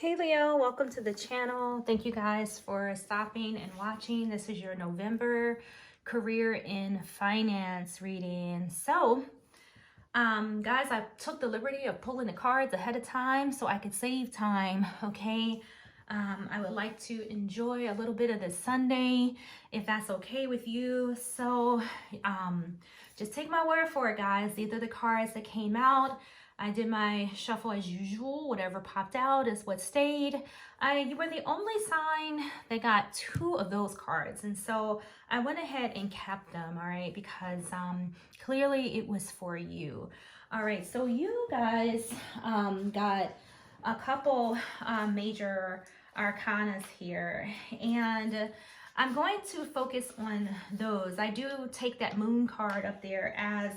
Hey Leo, welcome to the channel. Thank you guys for stopping and watching. This is your November career in finance reading. Guys, I took the liberty of pulling the cards ahead of time so I could save time, okay? I would like to enjoy a little bit of this Sunday, if that's okay with you. Just take my word for it, guys. These are the cards that came out. I did my shuffle as usual. Whatever popped out is what stayed. You were the only sign that got two of those cards. And so I went ahead and kept them, all right, because clearly it was for you. All right, so you guys got a couple major arcanas here, and I'm going to focus on those. I do take that moon card up there as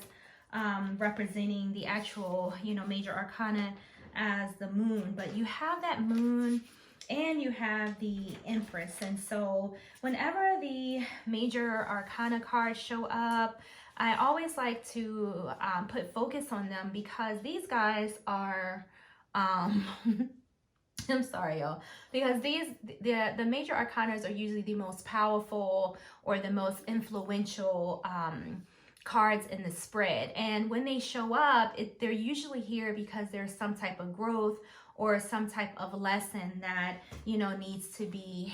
representing the actual, major arcana as the moon, but you have that moon and you have the Empress. And so whenever the major arcana cards show up, I always like to put focus on them because these guys are I'm sorry, y'all, because the major arcanas are usually the most powerful or the most influential cards in the spread. And when they show up, they're usually here because there's some type of growth or some type of lesson that, needs to be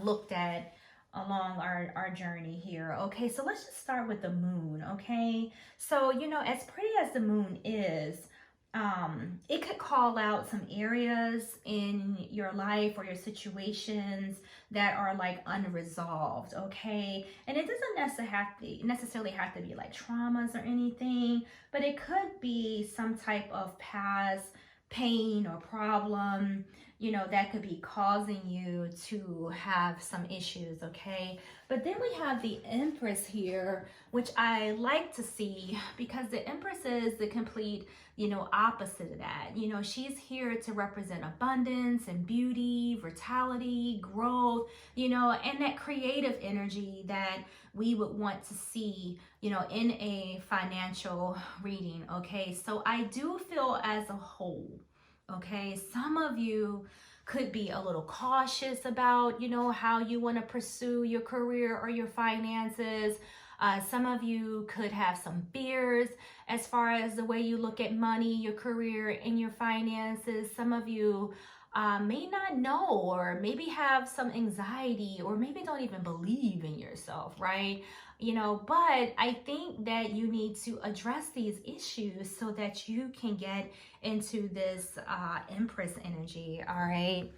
looked at along our journey here. Okay, so let's just start with the moon. Okay, so as pretty as the moon is, it could call out some areas in your life or your situations that are like unresolved, okay? And it doesn't necessarily have to be like traumas or anything, but it could be some type of past pain or problem, that could be causing you to have some issues, okay? But then we have the Empress here, which I like to see because the Empress is the complete, opposite of that. She's here to represent abundance and beauty, vitality, growth, and that creative energy that we would want to see, in a financial reading, okay? So I do feel as a whole, okay, some of you could be a little cautious about, how you want to pursue your career or your finances. Some of you could have some fears as far as the way you look at money, your career, and your finances. Some of you may not know, or maybe have some anxiety, or maybe don't even believe in yourself, right? But I think that you need to address these issues so that you can get into this Empress energy, all right?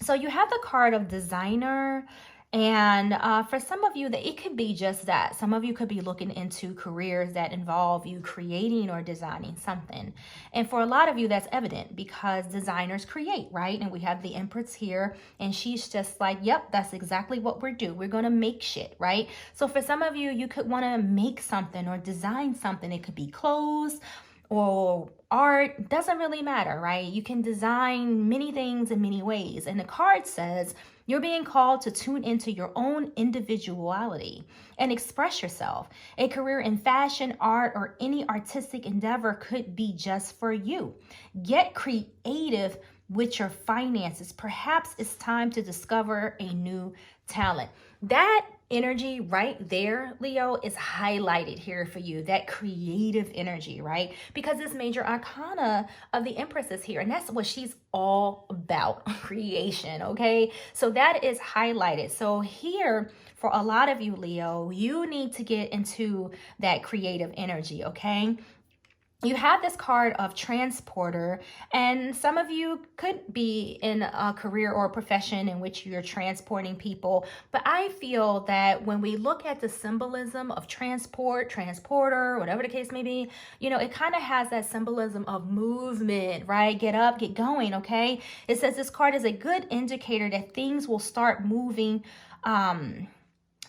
So you have the card of designer. And for some of you, that it could be just that. Some of you could be looking into careers that involve you creating or designing something. And for a lot of you, that's evident because designers create, right? And we have the Empress here, and she's just like, yep, that's exactly what we're doing. We're going to make shit, right? So for some of you, you could want to make something or design something. It could be clothes or art, doesn't really matter, right? You can design many things in many ways. And the card says you're being called to tune into your own individuality and express yourself. A career in fashion, art, or any artistic endeavor could be just for you. Get creative with your finances. Perhaps it's time to discover a new talent. That energy right there, Leo, is highlighted here for you, that creative energy, right? Because this major arcana of the Empress is here, and that's what she's all about, creation, okay? So that is highlighted. So here, for a lot of you, Leo, you need to get into that creative energy, okay? You have this card of transporter, and some of you could be in a career or a profession in which you're transporting people. But I feel that when we look at the symbolism of transport, transporter, whatever the case may be, it kind of has that symbolism of movement, right? Get up, get going, okay? It says this card is a good indicator that things will start moving.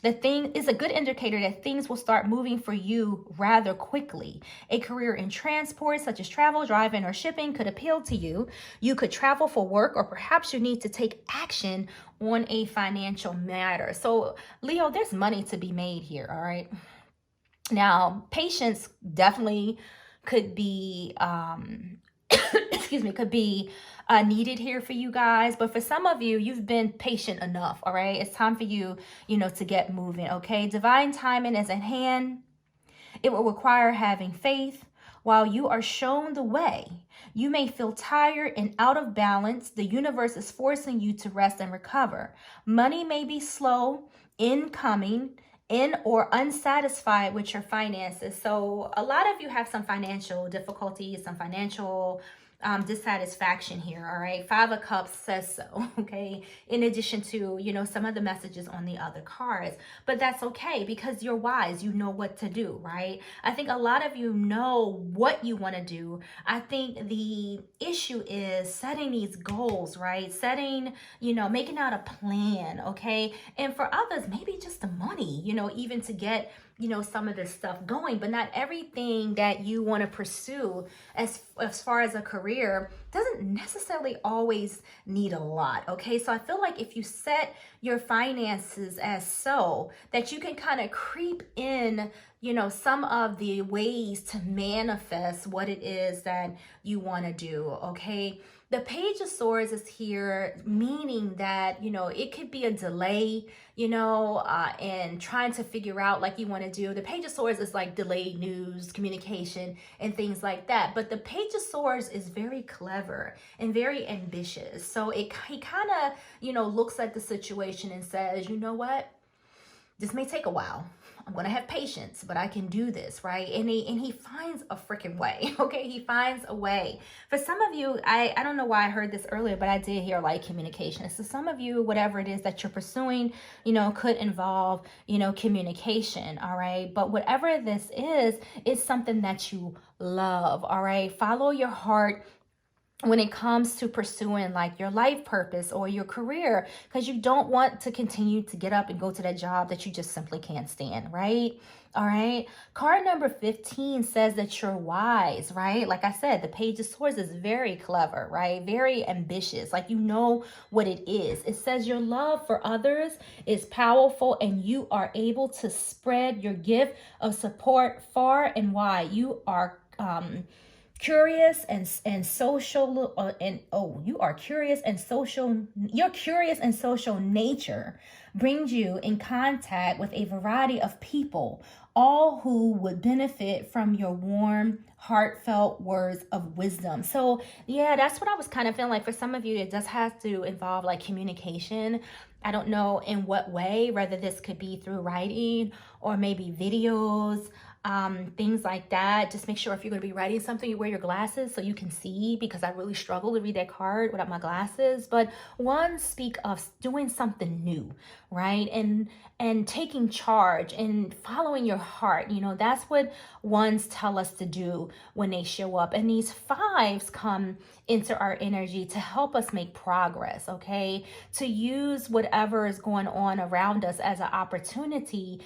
The thing is a good indicator that things will start moving for you rather quickly. A career in transport, such as travel, driving, or shipping, could appeal to you. You could travel for work, or perhaps you need to take action on a financial matter. So, Leo, there's money to be made here, all right? Now, patience definitely could be excuse me, could be needed here for you guys. But for some of you, you've been patient enough. All right. It's time for you, to get moving. Okay. Divine timing is at hand. It will require having faith. While you are shown the way, you may feel tired and out of balance. The universe is forcing you to rest and recover. Money may be slow in coming in or unsatisfied with your finances. So a lot of you have some financial difficulties, some financial dissatisfaction here. All right. 5 of Cups says so. Okay. In addition to, some of the messages on the other cards, but that's okay because you're wise. You know what to do, right? I think a lot of you know what you want to do. I think the issue is setting these goals, right? Setting, making out a plan. Okay. And for others, maybe just the money, even to get some of this stuff going, but not everything that you want to pursue as far as a career doesn't necessarily always need a lot. Okay. So I feel like if you set your finances as so that you can kind of creep in, some of the ways to manifest what it is that you want to do. Okay. The Page of Swords is here, meaning that, it could be a delay, and trying to figure out like you want to do. The Page of Swords is like delayed news, communication, and things like that. But the Page of Swords is very clever and very ambitious. So he kind of, looks at the situation and says, you know what? This may take a while. I'm going to have patience, but I can do this, right? And he finds a freaking way, okay? He finds a way. For some of you, I don't know why I heard this earlier, but I did hear like communication. So some of you, whatever it is that you're pursuing, could involve, communication, all right? But whatever this is, it's something that you love, all right? Follow your heart when it comes to pursuing like your life purpose or your career, because you don't want to continue to get up and go to that job that you just simply can't stand, right? All right. Card number 15 says that you're wise, right? Like I said, the Page of Swords is very clever, right? Very ambitious. Like, what it is. It says your love for others is powerful and you are able to spread your gift of support far and wide. You are, curious and social your curious and social nature brings you in contact with a variety of people, all who would benefit from your warm, heartfelt words of wisdom. So yeah, that's what I was kind of feeling like. For some of you, it does have to involve like communication. I don't know in what way, whether this could be through writing or maybe videos, things like that. Just make sure if you're going to be writing something, you wear your glasses so you can see, because I really struggle to read that card without my glasses. But one speak of doing something new, right? And taking charge and following your heart. That's what ones tell us to do when they show up. And these 5s come into our energy to help us make progress, okay? To use whatever is going on around us as an opportunity,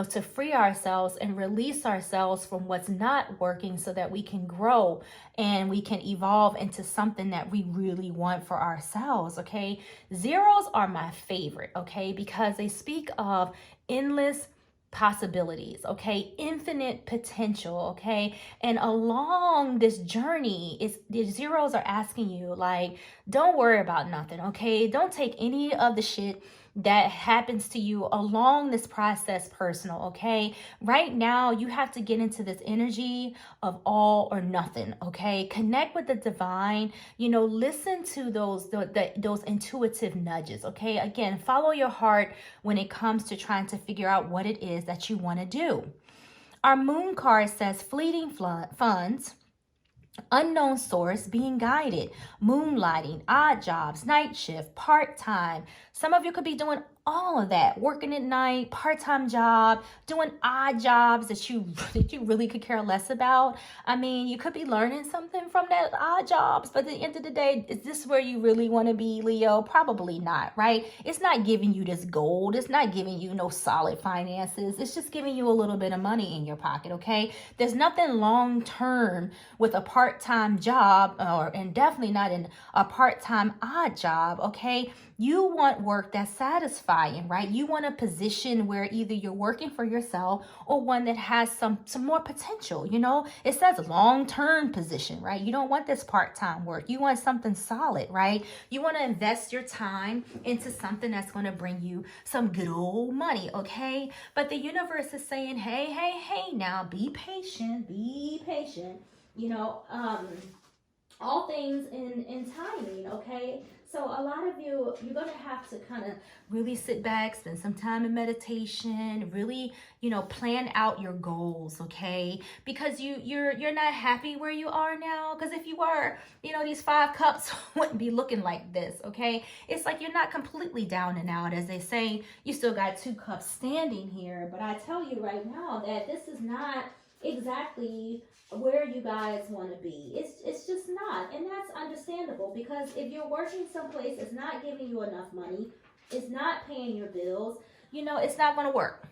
to free ourselves and release ourselves from what's not working so that we can grow and we can evolve into something that we really want for ourselves, okay? Zeros are my favorite, okay? Because they speak of endless possibilities, okay? Infinite potential, okay? And along this journey, the zeros are asking you, like, don't worry about nothing, okay? Don't take any of the shit that happens to you along this process personal, okay? Right now, you have to get into this energy of all or nothing, okay? Connect with the divine, listen to those intuitive nudges, okay? Again, follow your heart when it comes to trying to figure out what it is that you want to do. Our moon card says fleeting funds, unknown source, being guided, moonlighting, odd jobs, night shift, part-time. Some of you could be doing all of that, working at night, part-time job, doing odd jobs that you really could care less about. I mean, you could be learning something from that odd jobs, but at the end of the day, is this where you really want to be, Leo? Probably not, right? It's not giving you this gold. It's not giving you no solid finances. It's just giving you a little bit of money in your pocket, okay? There's nothing long-term with a part-time job, and definitely not in a part-time odd job, okay? You want work that satisfies solidifying, right? You want a position where either you're working for yourself or one that has some more potential. You know, it says long-term position, right? You don't want this part-time work. You want something solid, right? You want to invest your time into something that's going to bring you some good old money, okay? But the universe is saying, hey, hey, hey, now be patient, be patient. You know, all things in timing, okay? So a lot of you, you're going to have to kind of really sit back, spend some time in meditation, really, you know, plan out your goals, okay? Because you're not happy where you are now. Because if you were, you know, these 5 cups wouldn't be looking like this, okay? It's like you're not completely down and out. As they say, you still got 2 cups standing here. But I tell you right now that this is not exactly where you guys want to be. It's just not, and that's understandable, because if you're working someplace it's not giving you enough money, it's not paying your bills, you know, it's not going to work.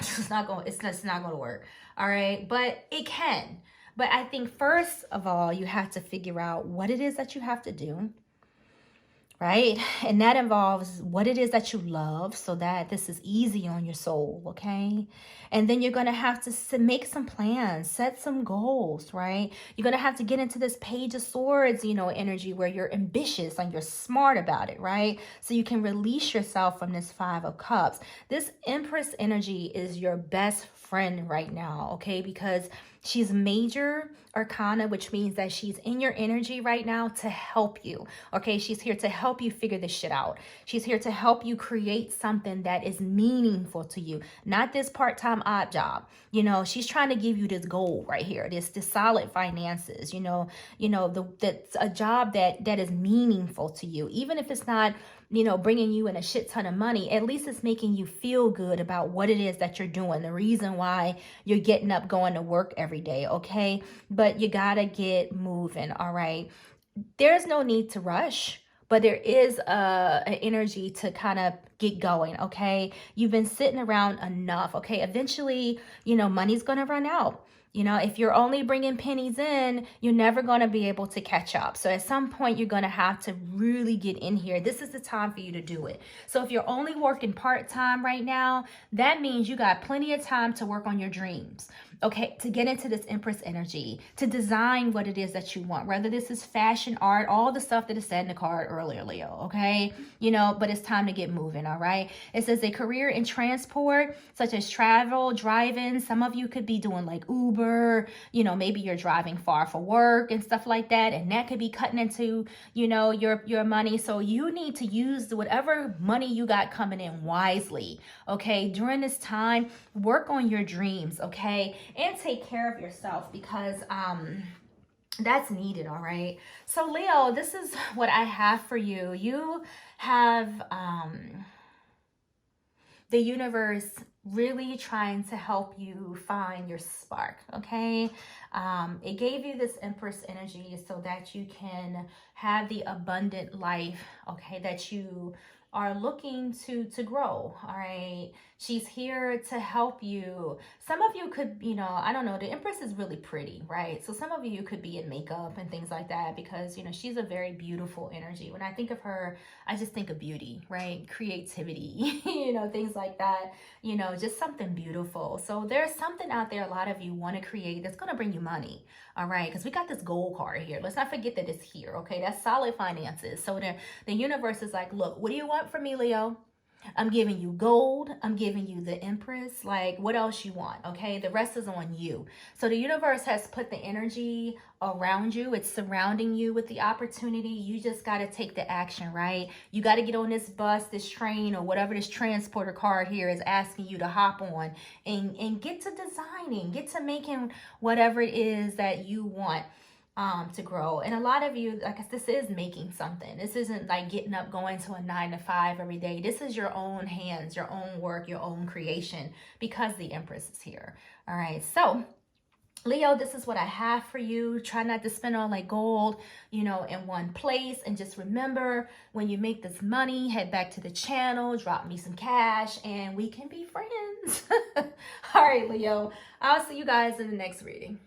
It's not going to work. All right, but it can. But I think first of all you have to figure out what it is that you have to do, right? And that involves what it is that you love, so that this is easy on your soul, okay? And then you're going to have to make some plans, set some goals, right? You're going to have to get into this Page of Swords, you know, energy where you're ambitious and you're smart about it, right? So you can release yourself from this 5 of Cups. This Empress energy is your best friend right now, okay? Because she's major arcana, which means that she's in your energy right now to help you, okay? She's here to help you figure this shit out. She's here to help you create something that is meaningful to you, not this part-time odd job. You know, she's trying to give you this goal right here, this solid finances, that's a job that is meaningful to you, even if it's not, you know, bringing you in a shit ton of money. At least it's making you feel good about what it is that you're doing, the reason why you're getting up, going to work every day, okay? But you gotta get moving, all right? There's no need to rush, but there is an energy to kind of get going, okay? You've been sitting around enough, okay? Eventually, you know, money's gonna run out. You know, if you're only bringing pennies in, you're never going to be able to catch up. So at some point, you're going to have to really get in here. This is the time for you to do it. So if you're only working part-time right now, that means you got plenty of time to work on your dreams, okay? To get into this Empress energy, to design what it is that you want, whether this is fashion, art, all the stuff that is said in the card earlier, Leo, okay? You know, but it's time to get moving, all right? It says a career in transport, such as travel, driving. Some of you could be doing like Uber, you know, maybe you're driving far for work and stuff like that, and that could be cutting into, you know, your money. So you need to use whatever money you got coming in wisely, okay? During this time, work on your dreams, okay? And take care of yourself, because that's needed, all right? So Leo, this is what I have for you. You have the universe really trying to help you find your spark, okay? It gave you this Empress energy so that you can have the abundant life, okay, that you are looking to grow, all right? She's here to help you. Some of you could, you know, I don't know, the Empress is really pretty, right? So some of you could be in makeup and things like that, because, you know, she's a very beautiful energy. When I think of her, I just think of beauty, right? Creativity, you know, things like that, you know, just something beautiful. So there's something out there a lot of you want to create that's going to bring you money, all right? Because we got this gold card here. Let's not forget that it's here, okay? That's solid finances. So the universe is like, look, what do you want from me, Leo? I'm giving you gold. I'm giving you the Empress. Like, what else you want? Okay, the rest is on you. So the universe has put the energy around you. It's surrounding you with the opportunity. You just got to take the action, right? You got to get on this bus, this train, or whatever this transporter card here is asking you to hop on, and get to designing, get to making whatever it is that you want to grow. And a lot of you, like, this is making something. This isn't like getting up, going to a 9-to-5 every day. This is your own hands, your own work, your own creation, because the Empress is here. All right. So Leo, this is what I have for you. Try not to spend all like gold, you know, in one place. And just remember, when you make this money, head back to the channel, drop me some cash, and we can be friends. All right, Leo, I'll see you guys in the next reading.